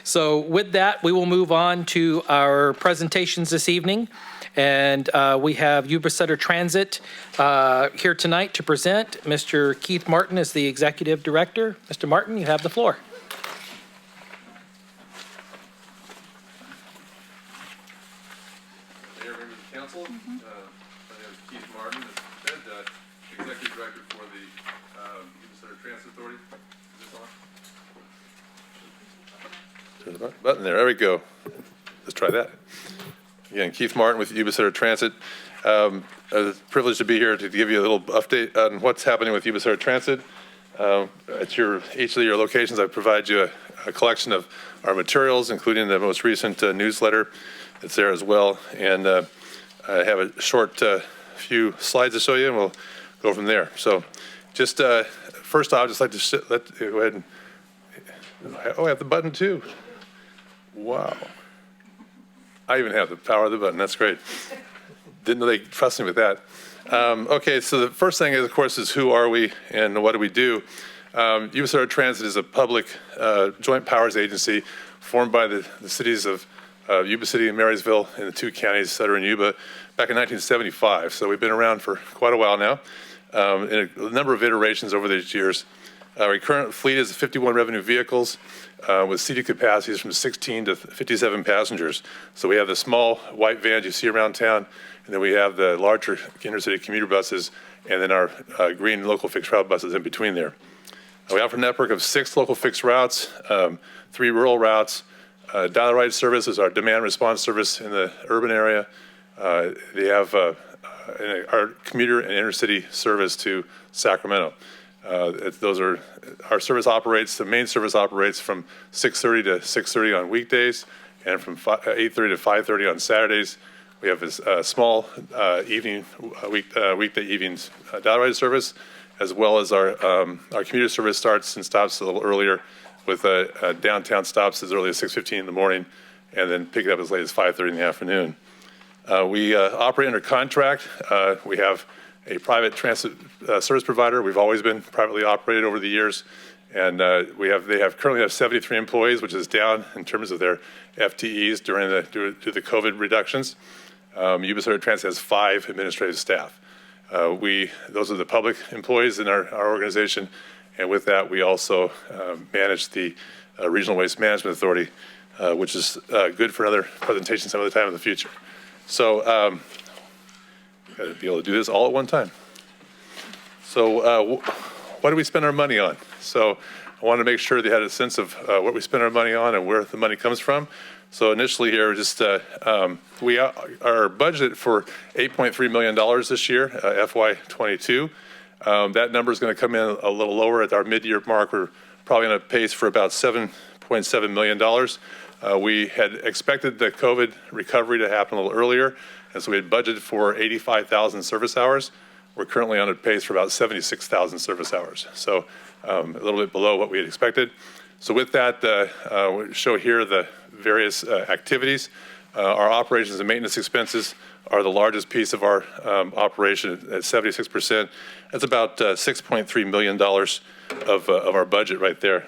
So with that, we will move on to our presentations this evening. And we have Yuba City Transit here tonight to present. Mr. Keith Martin is the Executive Director. Mr. Martin, you have the floor. Mayor, members of council, my name is Keith Martin, as said, Executive Director for the Yuba City Transit Authority. Is this on? Turn the button there. There we go. Let's try that. Again, Keith Martin with Yuba City Transit. It's a privilege to be here to give you a little update on what's happening with Yuba City Transit. At each of your locations, I provide you a collection of our materials, including the most recent newsletter. It's there as well. And I have a short few slides to show you, and we'll go from there. So just first off, I'd just like to go ahead and, I have the button too. Wow. I even have the power of the button. That's great. Didn't know they trust me with that. Okay, so the first thing is, of course, is who are we and what do we do? Yuba City Transit is a public joint powers agency formed by the cities of Yuba City and Marysville in the two counties that are in Yuba back in 1975. So we've been around for quite a while now, in a number of iterations over these years. Our current fleet is 51 revenue vehicles with seated capacities from 16 to 57 passengers. So we have the small white vans you see around town, and then we have the larger intercity commuter buses, and then our green local fixed route buses in between there. We offer a network of 6 local fixed routes, 3 rural routes. Dial Ride service is our demand response service in the urban area. They have our commuter and intercity service to Sacramento. Those are our service operates. The main service operates from 6:30 to 6:30 on weekdays, and from 8:30 to 5:30 on Saturdays. We have this small weekday evenings Dial Ride service, as well as our commuter service starts and stops a little earlier, with downtown stops as early as 6:15 in the morning, and then pick it up as late as 5:30 in the afternoon. We operate under contract. We have a private transit service provider. We've always been privately operated over the years, and they currently have 73 employees, which is down in terms of their FTEs due to the COVID reductions. Yuba City Transit has 5 administrative staff. Those are the public employees in our organization, and with that, we also manage the Regional Waste Management Authority, which is good for another presentation some other time in the future. So. Got to be able to do this all at one time. So what do we spend our money on? So I wanted to make sure they had a sense of what we spend our money on and where the money comes from. So initially here, just we are budgeted for $8.3 million this year, FY22. That number is going to come in a little lower at our mid-year mark. We're probably on a pace for about $7.7 million. We had expected the COVID recovery to happen a little earlier, and so we had budgeted for 85,000 service hours. We're currently on a pace for about 76,000 service hours, so a little bit below what we had expected. So with that, we show here the various activities. Our operations and maintenance expenses are the largest piece of our operation at 76%. That's about $6.3 million of our budget right there.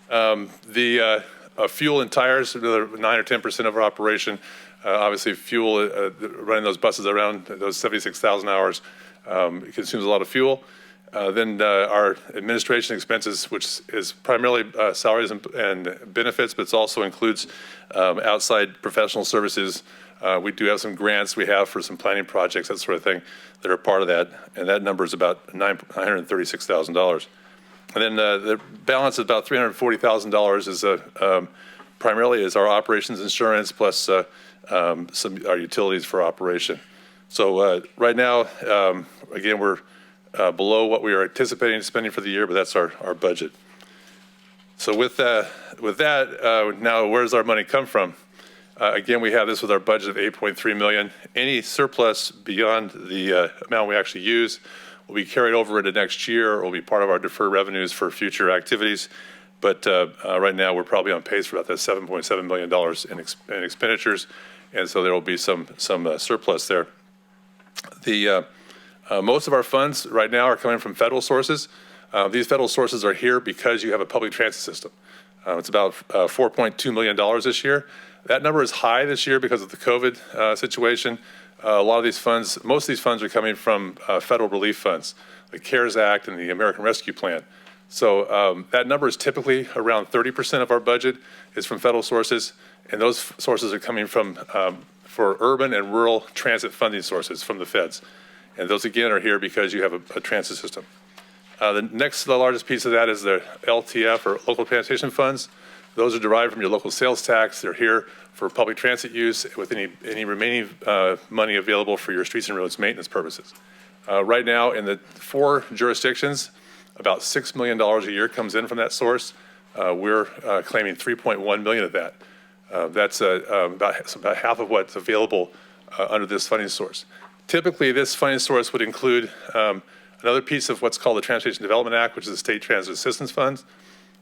The fuel and tires, another 9 or 10% of our operation. Obviously, fuel, running those buses around those 76,000 hours, it consumes a lot of fuel. Then our administration expenses, which is primarily salaries and benefits, but it also includes outside professional services. We do have some grants we have for some planning projects, that sort of thing, that are part of that. And that number is about $936,000. And then the balance of about $340,000 is primarily is our operations insurance plus some our utilities for operation. So right now, again, we're below what we are anticipating spending for the year, but that's our budget. So with that, now where's our money come from? Again, we have this with our budget of $8.3 million. Any surplus beyond the amount we actually use will be carried over into next year or will be part of our deferred revenues for future activities. But right now, we're probably on pace for about that $7.7 million in expenditures, and so there will be some surplus there. The most of our funds right now are coming from federal sources. These federal sources are here because you have a public transit system. It's about $4.2 million this year. That number is high this year because of the COVID situation. A lot of these funds, most of these funds are coming from federal relief funds, the CARES Act and the American Rescue Plan. So that number is typically around 30% of our budget is from federal sources, and those sources are coming from for urban and rural transit funding sources from the feds. And those again are here because you have a transit system. The largest piece of that is the LTF, or local transportation funds. Those are derived from your local sales tax. They're here for public transit use with any remaining money available for your streets and roads maintenance purposes. Right now in the 4 jurisdictions, about $6 million a year comes in from that source. We're claiming $3.1 million of that. That's about half of what's available under this funding source. Typically, this funding source would include another piece of what's called the Transportation Development Act, which is the State Transit Assistance Funds.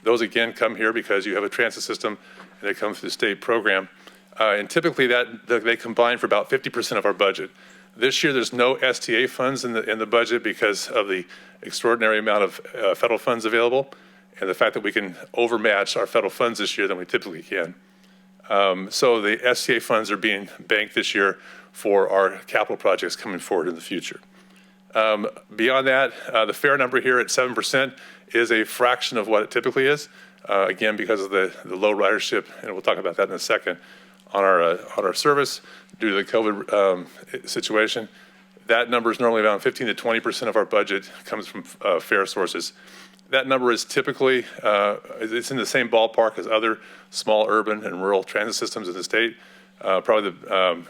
Those, again, come here because you have a transit system, and they come through the state program. And typically, they combine for about 50% of our budget. This year, there's no STA funds in the budget because of the extraordinary amount of federal funds available and the fact that we can overmatch our federal funds this year than we typically can. So the STA funds are being banked this year for our capital projects coming forward in the future. Beyond that, the fare number here at 7% is a fraction of what it typically is, again, because of the low ridership, and we'll talk about that in a second, on our service due to the COVID situation. That number is normally around 15 to 20% of our budget comes from fare sources. That number is typically, it's in the same ballpark as other small urban and rural transit systems in the state. Probably the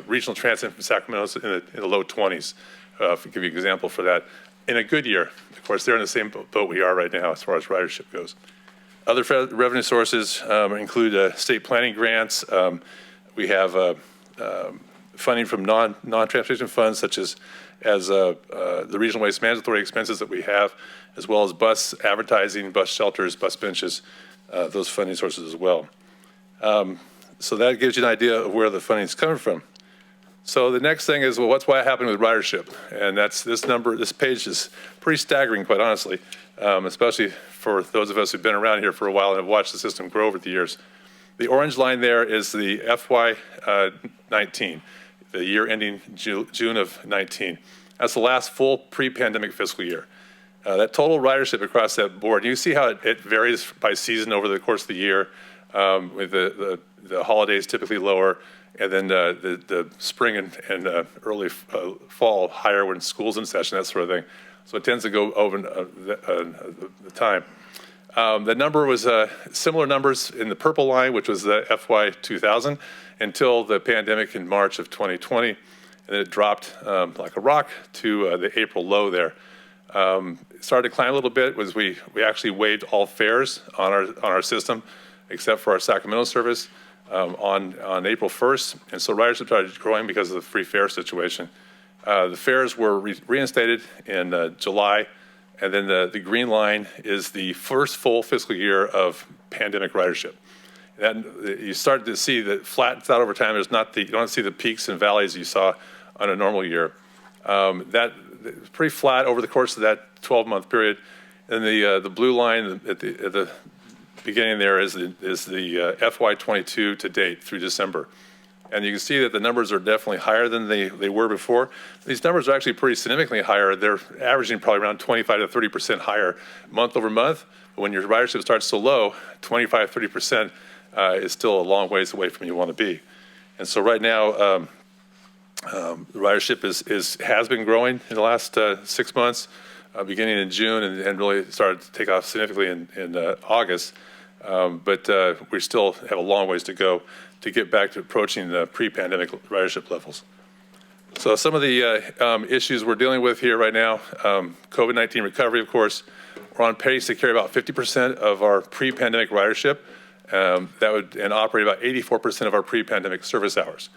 regional transit from Sacramento is in the low 20s, to give you an example for that. In a good year, of course, they're in the same boat we are right now as far as ridership goes. Other revenue sources include state planning grants. We have funding from non-transportation funds, such as the Regional Waste Management Authority expenses that we have, as well as bus advertising, bus shelters, bus benches, those funding sources as well. So that gives you an idea of where the funding is coming from. So the next thing is, well, what's happening with ridership? And that's this number. This page is pretty staggering, quite honestly, especially for those of us who've been around here for a while and have watched the system grow over the years. The orange line there is the FY19, the year ending June of 19. That's the last full pre-pandemic fiscal year. That total ridership across that board, you see how it varies by season over the course of the year, with the holidays typically lower, and then the spring and early fall higher when school's in session, that sort of thing. So it tends to go over the time. The number was similar numbers in the purple line, which was the FY 2000, until the pandemic in March of 2020, and then it dropped like a rock to the April low there. It started to climb a little bit was we actually waived all fares on our system, except for our Sacramento service on April 1st, and so ridership started growing because of the free fare situation. The fares were reinstated in July, and then the green line is the first full fiscal year of pandemic ridership. And you start to see that flattens out over time. You don't see the peaks and valleys you saw on a normal year. That was pretty flat over the course of that 12-month period. And the blue line at the beginning there is the FY22 to date through December. And you can see that the numbers are definitely higher than they were before. These numbers are actually pretty significantly higher. They're averaging probably around 25 to 30% higher month over month. But when your ridership starts so low, 25, 30% is still a long ways away from where you want to be. And so right now, the ridership has been growing in the last 6 months, beginning in June, and really started to take off significantly in August. But we still have a long ways to go to get back to approaching the pre-pandemic ridership levels. So some of the issues we're dealing with here right now, COVID-19 recovery, of course, we're on pace to carry about 50% of our pre-pandemic ridership. That would operate about 84% of our pre-pandemic service hours.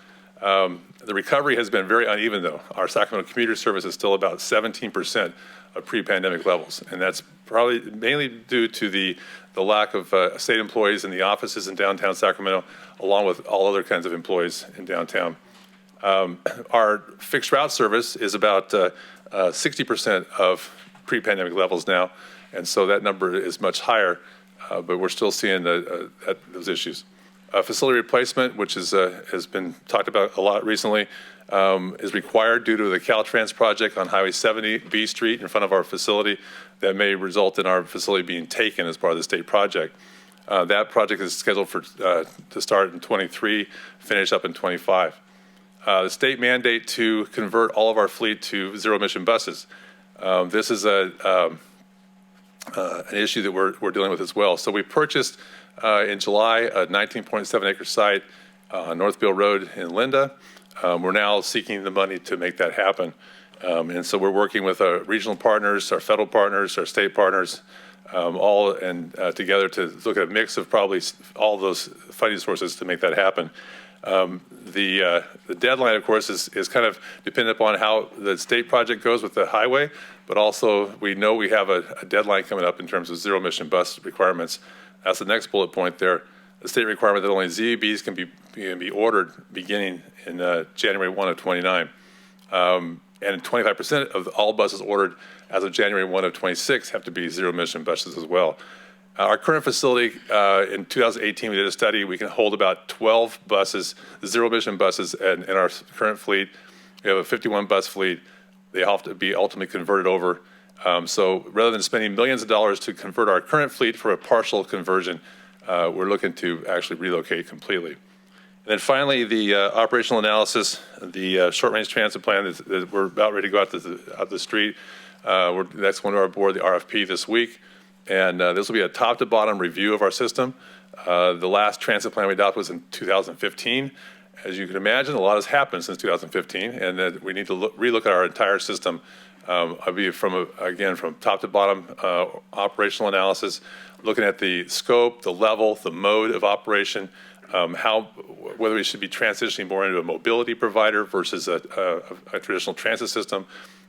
The recovery has been very uneven, though. Our Sacramento commuter service is still about 17% of pre-pandemic levels, and that's probably mainly due to the lack of state employees in the offices in downtown Sacramento, along with all other kinds of employees in downtown. Our fixed route service is about 60% of pre-pandemic levels now, And so that number is much higher, but we're still seeing those issues. Facility replacement, which has been talked about a lot recently, is required due to the Caltrans project on Highway 70 B Street in front of our facility that may result in our facility being taken as part of the state project. That project is scheduled to start in 23, finish up in 25. The state mandate to convert all of our fleet to zero-emission buses. This is an issue that we're dealing with as well. So we purchased in July a 19.7 acre site on Northfield Road in Linda. We're now seeking the money to make that happen. And so we're working with our regional partners, our federal partners, our state partners, all together to look at a mix of probably all those funding sources to make that happen. The deadline, of course, is kind of dependent upon how the state project goes with the highway, but also we know we have a deadline coming up in terms of zero-emission bus requirements. That's the next bullet point there. The state requirement that only ZEBs can be ordered beginning in January 1 of 29. And 25% of all buses ordered as of January 1 of 26 have to be zero-emission buses as well. Our current facility, in 2018, we did a study. We can hold about 12 buses, zero-emission buses, in our current fleet. We have a 51-bus fleet. They have to be ultimately converted over. So rather than spending millions of dollars to convert our current fleet for a partial conversion, we're looking to actually relocate completely. And then finally, the operational analysis, the short-range transit plan that we're about ready to go out the street. That's going to our board, the RFP, this week. And this will be a top-to-bottom review of our system. The last transit plan we adopted was in 2015. As you can imagine, a lot has happened since 2015, and we need to relook at our entire system. I'll be from top to bottom operational analysis, looking at the scope, the level, the mode of operation, whether we should be transitioning more into a mobility provider versus a traditional transit system,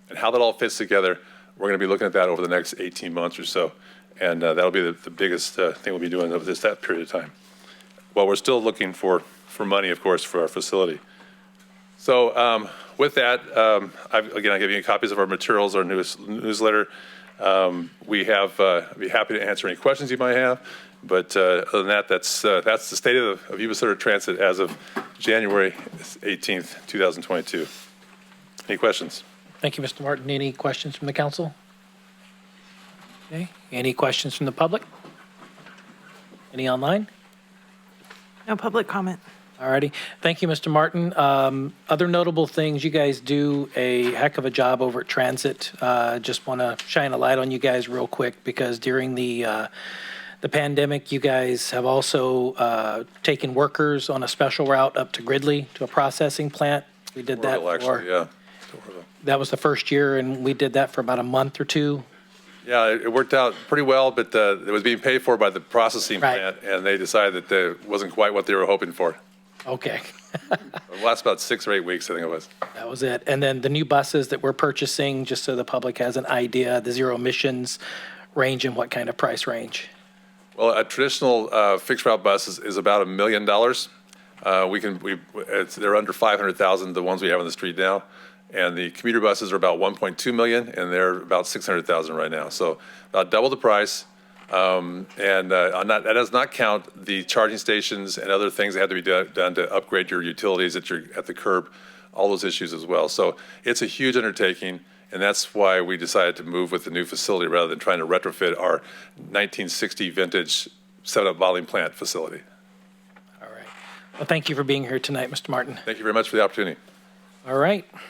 and how that all fits together. We're going to be looking at that over the next 18 months or so, and that'll be the biggest thing we'll be doing over that period of time. Well, we're still looking for money, of course, for our facility. So with that, I'll give you copies of our materials, our newsletter. We have be happy to answer any questions you might have. But other than that, that's the state of Yuba City Transit as of January 18th, 2022. Any questions? Thank you, Mr. Martin. Any questions from the council? Okay. Any questions from the public? Any online? No public comment. All righty. Thank you, Mr. Martin. Other notable things, you guys do a heck of a job over at Transit. Just want to shine a light on you guys real quick because during the pandemic, you guys have also taken workers on a special route up to Gridley to a processing plant. We did that that was the first year, and we did that for about a month or two. Yeah, it worked out pretty well, but it was being paid for by the processing plant, and they decided that it wasn't quite what they were hoping for. Okay. It lasted about 6 or 8 weeks, I think it was. That was it. And then the new buses that we're purchasing, just so the public has an idea, the zero emissions range in what kind of price range? Well, a traditional fixed route bus is about $1 million. They're under 500,000, the ones we have on the street now. And the commuter buses are about 1.2 million, and they're about 600,000 right now. So about double the price. That does not count the charging stations and other things that have to be done to upgrade your utilities at the curb, all those issues as well. So it's a huge undertaking, and that's why we decided to move with the new facility rather than trying to retrofit our 1960 vintage 7-up bottling plant facility. All right. Well, thank you for being here tonight, Mr. Martin. Thank you very much for the opportunity. All right.